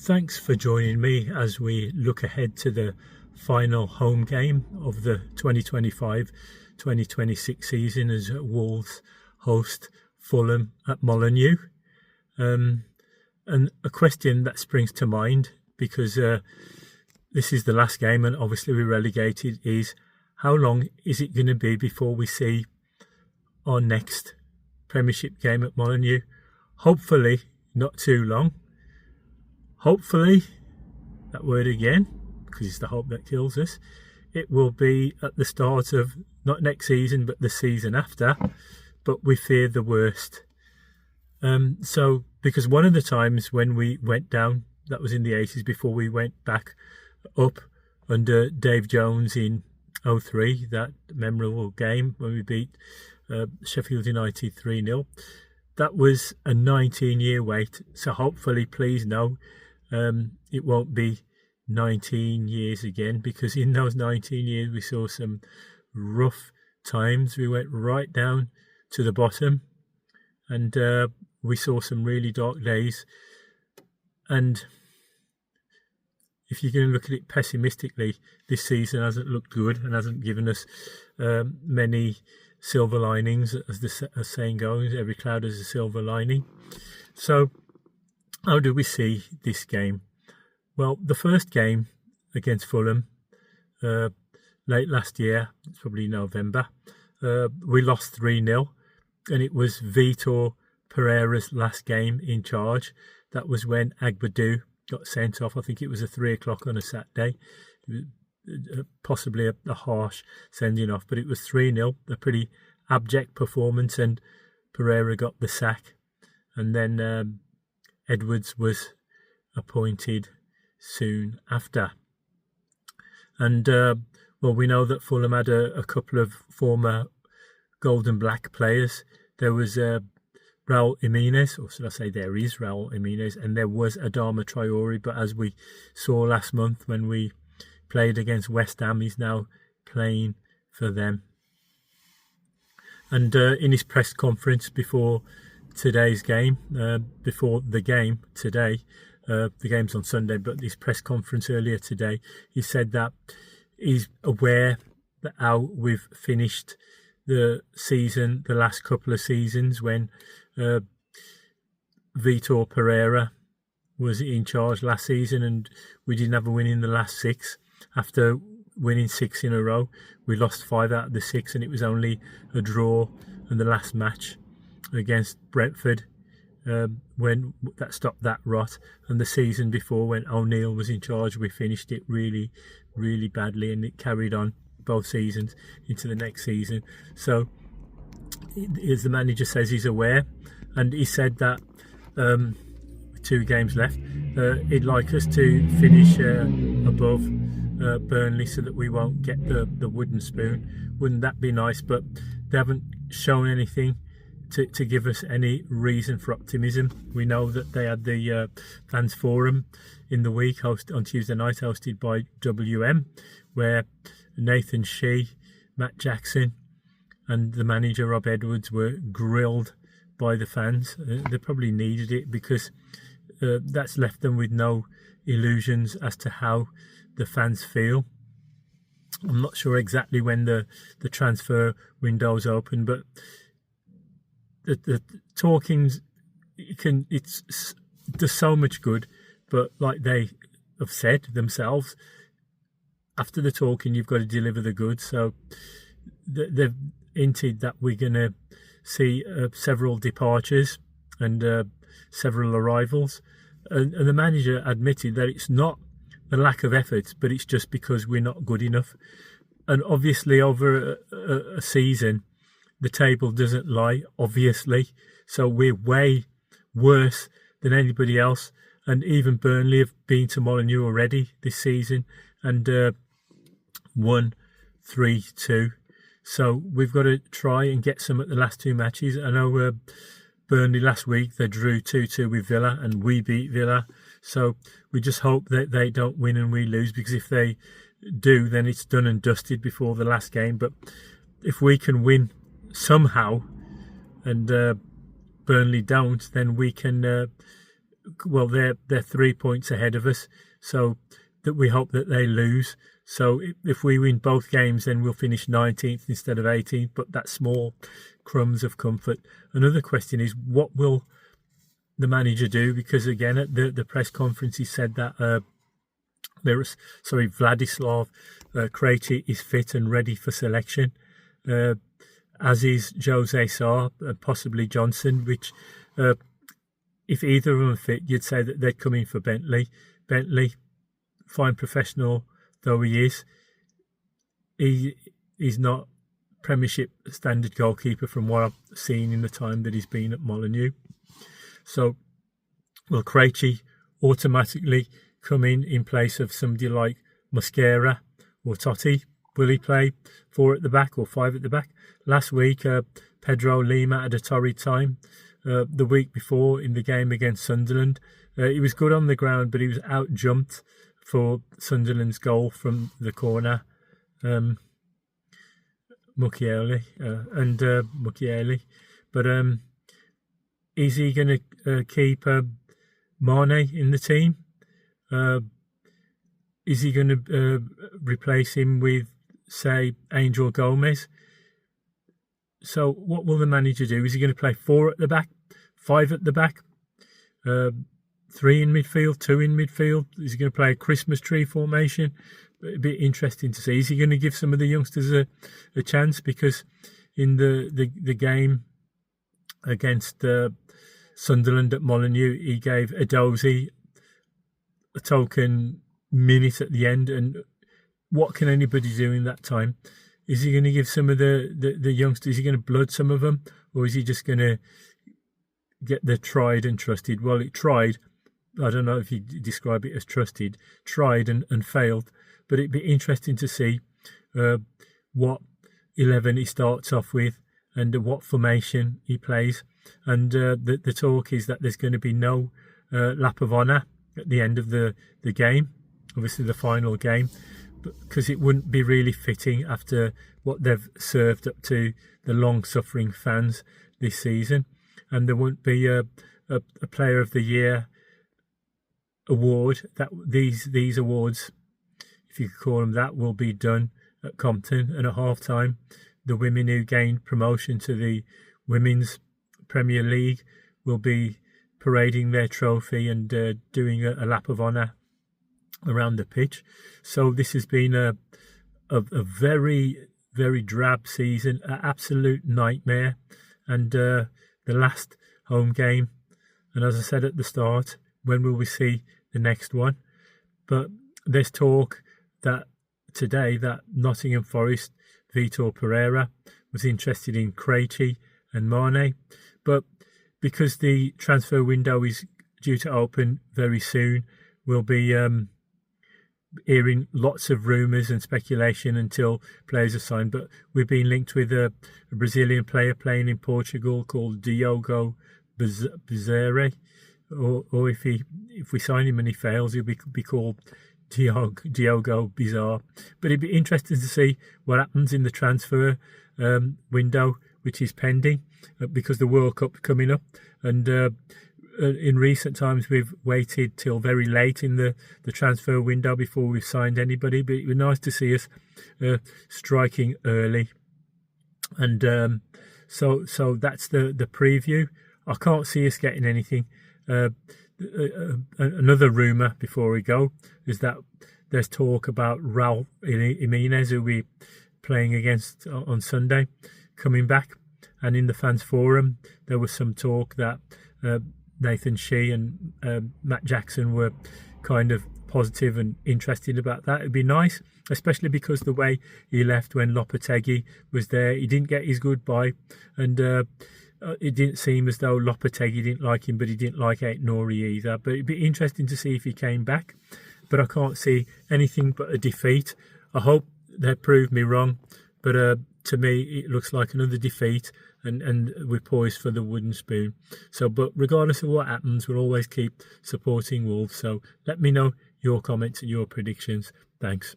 Thanks for joining me as we look ahead to the final home game of the 2025-2026 season as Wolves host Fulham at Molineux. And a question that springs to mind, because this is the last game and obviously we're relegated, is how long is it going to be before we see our next Premiership game at Molineux? Hopefully not too long. Hopefully, that word again, because it's the hope that kills us, it will be at the start of not next season but the season after, but we fear the worst. Because one of the times when we went down, that was in the 80s, before we went back up under Dave Jones in 03, that memorable game when we beat Sheffield United 3-0. That was a 19-year wait, so hopefully, please no, it won't be 19 years again, because in those 19 years we saw some rough times. We went right down to the bottom and we saw some really dark days. And if you're going to look at it pessimistically, this season hasn't looked good and hasn't given us many silver linings, as the saying goes. Every cloud has a silver lining. So how do we see this game? Well, the first game against Fulham late last year, it's probably November, we lost 3-0, and it was Vitor Pereira's last game in charge. That was when Agbadou got sent off. I think it was at 3 o'clock on a Saturday. Possibly a harsh sending off, but it was 3-0, a pretty abject performance, and Pereira got the sack. And then Edwards was appointed soon after. And well, we know that Fulham had a couple of former Gold and Black players. There was Raul Jimenez, or should I say there is Raul Jimenez, and there was Adama Traore, but as we saw last month when we played against West Ham, he's now playing for them. And in his press conference before today's game, before the game today, the game's on Sunday, but his press conference earlier today, he said that he's aware that how we've finished the season, the last couple of seasons, when Vitor Pereira was in charge last season and we didn't have a win in the last 6. After winning 6 in a row, we lost 5 out of the 6, and it was only a draw in the last match against Brentford when that stopped that rot. And the season before, when O'Neill was in charge, we finished it really, really badly, and it carried on both seasons into the next season. So, as the manager says, he's aware, and he said that 2 games left, he'd like us to finish above Burnley so that we won't get the wooden spoon. Wouldn't that be nice? But they haven't shown anything to give us any reason for optimism. We know that they had the fans forum in the week on Tuesday night, hosted by WM, where Nathan Shee, Matt Jackson and the manager Rob Edwards were grilled by the fans. They probably needed it, because that's left them with no illusions as to how the fans feel. I'm not sure exactly when the transfer window's open, but the talkings does so much good. But like they have said themselves, after the talking you've got to deliver the goods. So they've hinted that we're going to see several departures and several arrivals, and the manager admitted that it's not the lack of effort, but it's just because we're not good enough. And obviously over a season the table doesn't lie, obviously, so we're way worse than anybody else. And even Burnley have been to Molineux already this season and won 3-2. So we've got to try and get some at the last 2 matches. I know Burnley last week, they drew 2-2 with Villa and we beat Villa. So we just hope that they don't win and we lose, because if they do, then it's done and dusted before the last game. But if we can win somehow and Burnley don't, then we can well, they're 3 points ahead of us, so that we hope that they lose. So if we win both games, then we'll finish 19th instead of 18th, but that's small crumbs of comfort. Another question is, what will the manager do? Because again, at the press conference, he said that Vladislav Krejci is fit and ready for selection, as is Jose Sarr and possibly Johnson, which if either of them are fit, you'd say that they'd come in for Bentley. Bentley, fine professional though he is, he's not Premiership standard goalkeeper from what I've seen in the time that he's been at Molineux. So will Krejci automatically come in place of somebody like Mosquera or Totti? Will he play 4 at the back or 5 at the back? Last week, Pedro Lima had a torrid time. The week before, in the game against Sunderland, he was good on the ground, but he was out-jumped for Sunderland's goal from the corner. Mukiele. But is he going to keep Mane in the team? Is he going to replace him with, say, Angel Gomez? So what will the manager do? Is he going to play 4 at the back, 5 at the back, 3 in midfield, 2 in midfield? Is he going to play a Christmas tree formation? It'd be interesting to see. Is he going to give some of the youngsters a chance? Because in the game against Sunderland at Molineux, he gave Edozie a token minute at the end. And what can anybody do in that time? Is he going to give some of the youngsters, is he going to blood some of them? Or is he just going to get the tried and trusted? Well, it tried. I don't know if you describe it as trusted. Tried and failed. But it'd be interesting to see what 11 he starts off with and what formation he plays. And the talk is that there's going to be no lap of honour at the end of the game, obviously the final game, because it wouldn't be really fitting after what they've served up to the long-suffering fans this season. And there wouldn't be a Player of the Year award. That these awards, if you could call them that, will be done at Compton. And at half-time, the women who gained promotion to the Women's Premier League will be parading their trophy and doing a lap of honour around the pitch. So this has been a very, very drab season, an absolute nightmare. And the last home game, and as I said at the start, when will we see the next one? But there's talk that today that Nottingham Forest, Vitor Pereira, was interested in Krejci and Mane, but because the transfer window is due to open very soon, we'll be hearing lots of rumours and speculation until players are signed. But we've been linked with a Brazilian player playing in Portugal called Diogo Bezerra, or if we sign him and he fails, he'll be called Diogo Bizarre. But it'd be interesting to see what happens in the transfer window, which is pending because the World Cup's coming up. And in recent times, we've waited till very late in the transfer window before we've signed anybody. But it would be nice to see us striking early. And so that's the preview. I can't see us getting anything. Another rumour before we go is that there's talk about Raul Jimenez, who we're playing against on Sunday, coming back. And in the fans forum, there was some talk that Nathan Shee and Matt Jackson were kind of positive and interested about that. It'd be nice, especially because the way he left when Lopetegui was there, he didn't get his goodbye, and it didn't seem as though Lopetegui didn't like him, but he didn't like Aït-Nouri either. But it'd be interesting to see if he came back. But I can't see anything but a defeat. I hope they prove me wrong, but to me it looks like another defeat, and we're poised for the wooden spoon. So, but regardless of what happens, we'll always keep supporting Wolves. So let me know your comments and your predictions. Thanks.